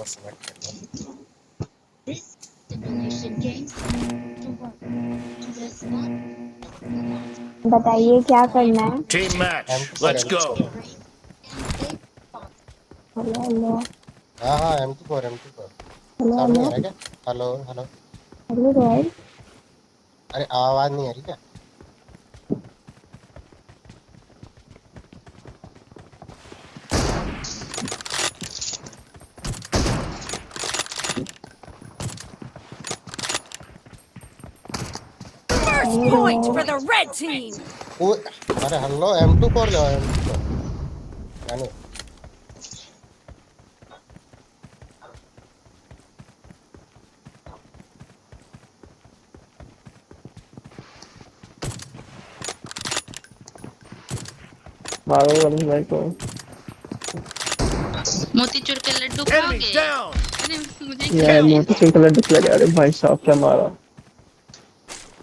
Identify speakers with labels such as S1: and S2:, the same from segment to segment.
S1: Select कर लो।
S2: बताइए क्या करना है।
S3: Team match.
S1: M2 पर
S3: Let's
S1: M2
S3: go.
S1: पर।
S2: हेलो हेलो
S1: हाँ M2 पर।
S2: हेलो
S1: साउंड नहीं
S2: हेलो
S1: आ रहा क्या? Hello hello.
S2: हेलो रोहित।
S1: अरे आवाज नहीं आ रही क्या?
S4: First
S2: hello
S4: point for the red team.
S1: वो अरे हेलो M2 पर लो M2 पर। यानी
S5: मारो वाली भाई को।
S6: मोतीचूर के लड्डू
S3: Enemy
S6: खाओगे?
S3: down.
S6: अरे मुझे
S5: यार
S6: खिलाइए।
S5: मोटी चिंकल लड्डू लगा। अरे भाई साहब क्या मारा।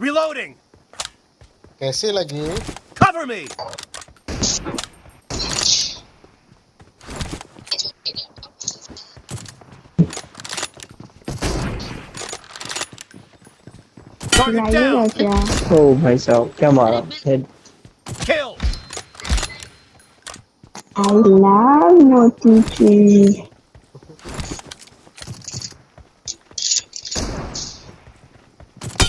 S3: Reloading.
S1: कैसे लगी?
S3: Cover me. Target
S2: खिलाइएगा
S3: down.
S2: क्या?
S5: ओ भाई साहब क्या
S6: अरे
S5: मारा।
S6: बिल
S5: हेड।
S3: Kill.
S2: आई लव मोतीचूर।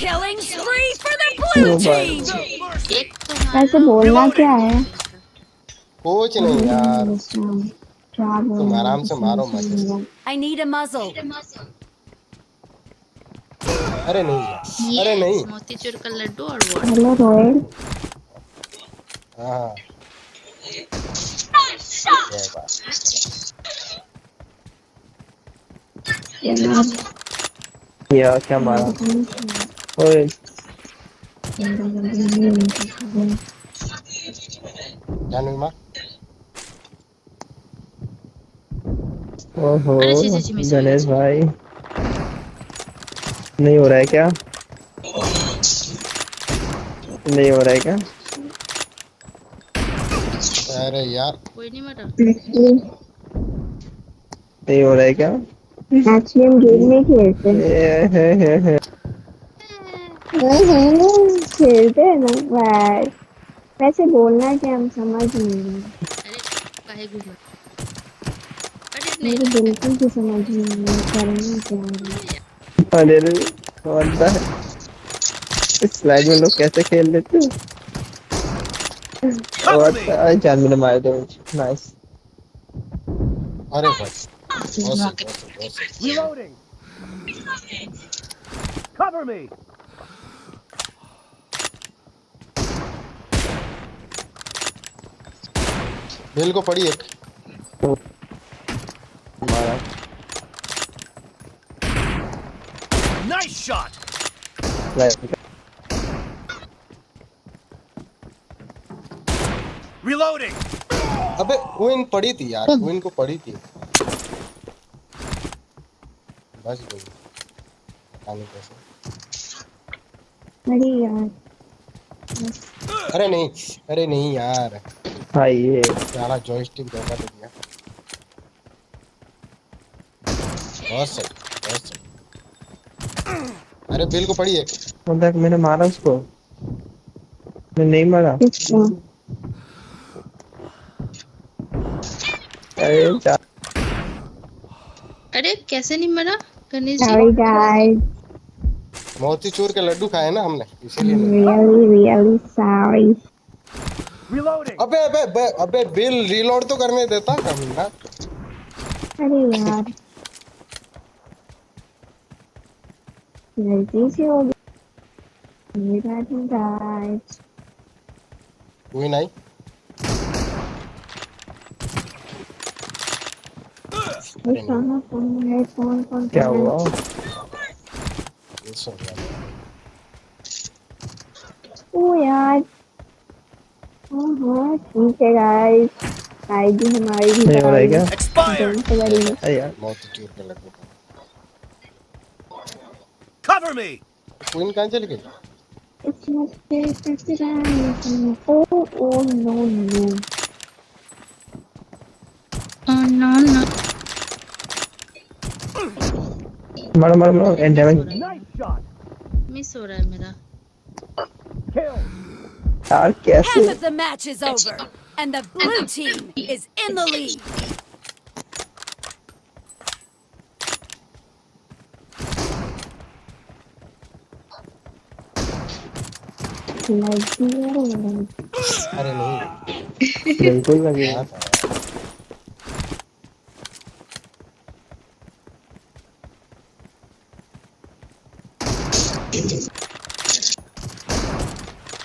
S4: Killing spree for the
S5: ओ
S4: blue
S5: भाई
S4: team.
S3: No mercy.
S6: एक तो मार
S2: वैसे
S6: लो
S2: बोलना
S6: और
S2: क्या
S3: Reloading.
S2: है?
S6: इसका
S1: कुछ नहीं यार।
S2: क्या
S1: तुम
S2: बोलना है
S1: आराम से
S2: किसी
S1: मारो मजे से।
S2: ने?
S4: I need a muzzle.
S1: अरे नहीं यार। अरे नहीं।
S6: यस मोतीचूर का लड्डू और वाटर।
S2: हेलो रोहित।
S1: हाँ ये बात।
S2: जनाब
S5: या क्या मारा। ओए
S1: जानवी मार।
S5: ओहो
S6: अरे छी छी छी मिस हो
S5: गणेश
S6: गया।
S5: भाई नहीं हो रहा है क्या। नहीं हो रहा है क्या।
S1: अरे यार
S6: कोई नहीं मरा।
S5: नहीं हो रहा है क्या।
S2: एक्चुअली हम गेम नहीं खेलते हैं।
S5: हे।
S2: खेलते हैं ना भाई। वैसे बोलना क्या हम समझ नहीं रहे।
S6: अरे काहे घूम रहा। अरे नहीं
S2: मेरे
S6: लगता।
S2: बिल्कुल भी समझ नहीं रहा करना क्या है।
S6: अरे यार
S5: अरे बनता है। इस स्लाइड में लोग कैसे खेल लेते हैं।
S3: Cover
S5: और
S3: me.
S5: जानवी ने मार दो। नाइस।
S1: अरे भाई बहुत सही।
S3: Reloading. Cover me.
S1: बिल को पड़ी एक।
S5: मारा।
S3: Nice shot. Reloading.
S1: अबे क्वीन पड़ी थी यार। क्वीन को पड़ी थी। बस गई। पता नहीं कैसे।
S2: अरे यार
S1: अरे नहीं यार।
S5: भाई ये
S1: सारा जॉयस्टिक धोखा दे दिया। बहुत सही। अरे बिल को पड़ी एक।
S5: तक मैंने मारा उसको। मैं नहीं मारा।
S2: किसको?
S5: अरे
S6: अरे कैसे नहीं मरा गणेश जी।
S2: Sorry guys.
S1: मोतीचूर के लड्डू खाए ना हमने इसीलिए नहीं मरा।
S2: Really sorry.
S3: Reloading.
S1: अबे बिल रीलोड तो करने देता कमीना।
S2: अरे यार गलती से हो गई गाइस।
S1: क्वीन आई।
S2: ये
S1: अरे नहीं।
S2: कौन है कौन
S5: क्या
S2: है?
S5: हुआ।
S1: मिस हो गया।
S2: ओ यार हाँ ठीक है गाइस। आएगी हमारी भी
S5: नहीं हो रहा है
S2: बारी।
S5: क्या।
S3: Expired.
S2: डोंट
S1: ले
S2: वरी।
S1: ले
S5: अरे यार
S1: मोतीचूर के लड्डू खा।
S3: Cover me.
S1: क्वीन कहाँ चली गई?
S2: It's not fair to die. Oh no.
S6: Oh no no.
S5: मारो मारो मारो and damage.
S3: Nice shot.
S6: Miss हो रहा है मेरा।
S3: Kill.
S5: यार कैसे?
S4: Half of the match is over, and the blue team is in the lead.
S1: अरे नहीं
S5: बिल्कुल लगे।
S1: यार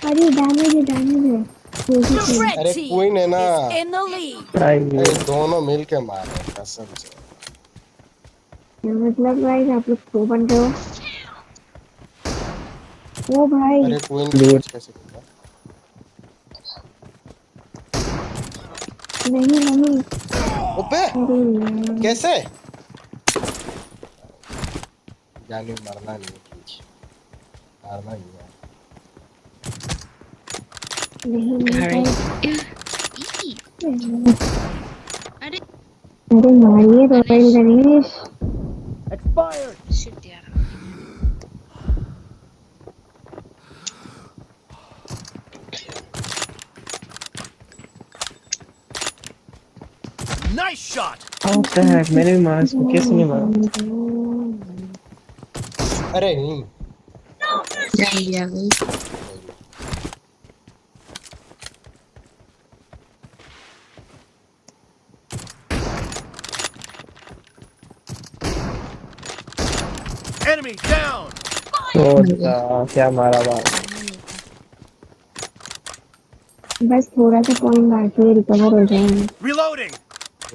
S2: अरे डैमेज है
S4: The red
S1: अरे
S4: team
S1: क्वीन है ना।
S4: is in the lead.
S1: अरे दोनों मिल के मारे कसम से।
S2: मतलब भाई आप लोग तो बन रहे हो। ओ भाई
S1: अरे क्वीन लूट कैसे किया?
S2: नहीं
S1: अबे
S2: अरे यार
S1: कैसे? जाने मरना नहीं प्लीज, मारना नहीं है।
S2: नहीं
S6: अरे
S2: अरे मारिए रॉयल गणेश।
S3: Expired.
S6: शिट यार।
S3: Nice shot.
S5: क्या है? मैंने भी मारा इसको, कैसे नहीं मारा?
S1: अरे नहीं
S6: जानवी आ गई।
S3: Enemy down.
S5: क्या मारा बात।
S2: बस थोड़ा सा पॉइंट बाकी है, रिकवर हो जाएंगे।
S3: Reloading.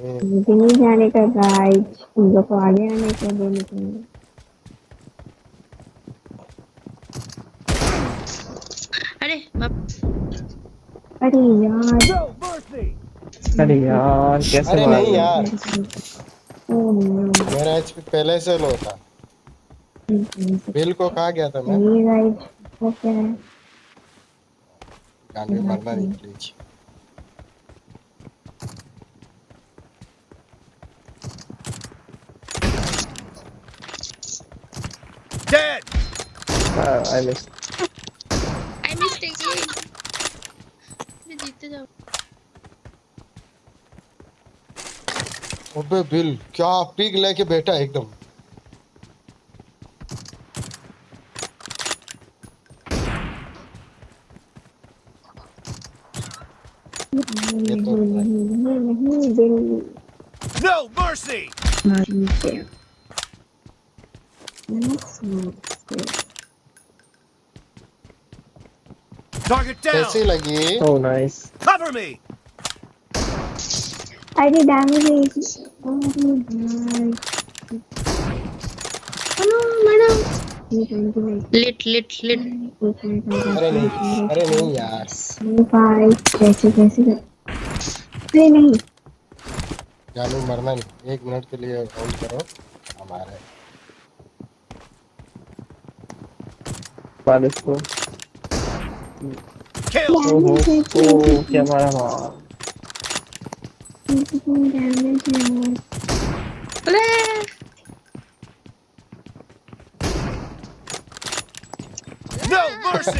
S2: मुझे नहीं जाने का गाइड, तुम लोग को आगे आने के लिए निकलेंगे।
S6: अरे बाप।
S2: अरे यार
S3: No mercy.
S5: अरे यार कैसे
S1: अरे
S5: मार
S1: नहीं
S5: दिया?
S1: यार,
S2: ओ नो
S1: मेरा एचपी पहले से लो था। बिल को कहा गया था मैं।
S2: ये गाइड वो क्या है?
S1: जाने मरना नहीं please.
S3: Dead.
S5: I miss.
S6: I missed again. मैं जीतते जाओ।
S1: अबे बिल क्या पिक लेके बैठा एकदम। ये तो
S2: नहीं दिल
S3: No mercy.
S2: मारते हैं।
S3: Target
S1: कैसी
S3: down.
S1: लगी?
S5: Oh nice.
S3: Cover me.
S2: अरे डैमेज है। Hello madam.
S6: Lit lit lit.
S1: अरे नहीं यार।
S2: भाई कैसे कैसे अरे नहीं
S1: जाने मरना नहीं, 1 मिनट के लिए होल्ड करो हमारे।
S5: बारिश को।
S3: Kill.
S5: ओह क्या मारा मार।
S2: डैमेज है।
S6: अरे
S3: No mercy.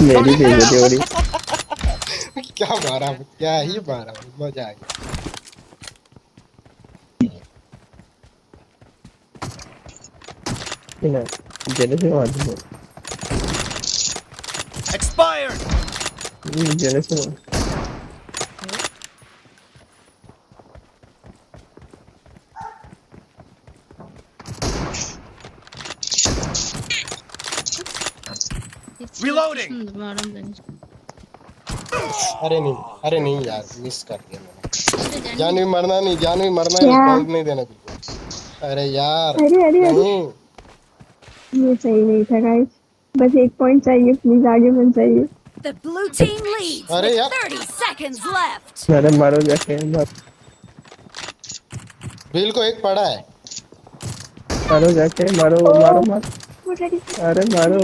S5: मेरी बेइज्जती हो रही।
S1: क्या मारा, क्या ही मारा, मजा आ गया।
S5: नहीं जेने से मार दिया।
S3: Expired.
S5: जेने से मार।
S3: Reloading.
S1: अरे नहीं यार, मिस कर दिया मैंने।
S6: अरे
S1: जाने मरना नहीं, जाने मरना
S2: क्या?
S1: नहीं, पॉइंट नहीं देना बिल्कुल। अरे यार
S2: अरे
S1: नहीं।
S2: ये सही नहीं था गाइस, बस 1 पॉइंट चाहिए, प्लीज आगे बन चाहिए।
S4: The blue team leads
S1: अरे
S4: with
S1: यार
S4: 30 seconds left.
S5: अरे मारो जाके
S1: बिल को एक पड़ा है।
S5: मारो जाके मारो मारो मारो। अरे मारो।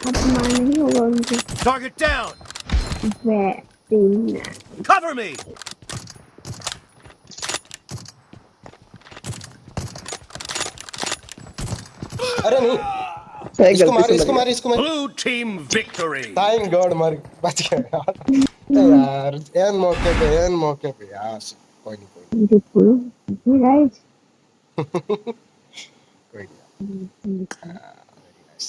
S2: अब मान नहीं होगा उनको।
S3: Target down.
S2: वैसे
S3: Cover me.
S1: अरे नहीं,
S5: सही
S1: इसको
S5: गलती
S1: मार
S5: से
S1: इसको
S5: लग
S1: मार इसको मार।
S3: Blue team victory.
S1: Thank God मर बच गया यार। यार एन मौके पे यार। कोई नहीं
S2: बिल्कुल राइट
S1: कोई नहीं। Very nice.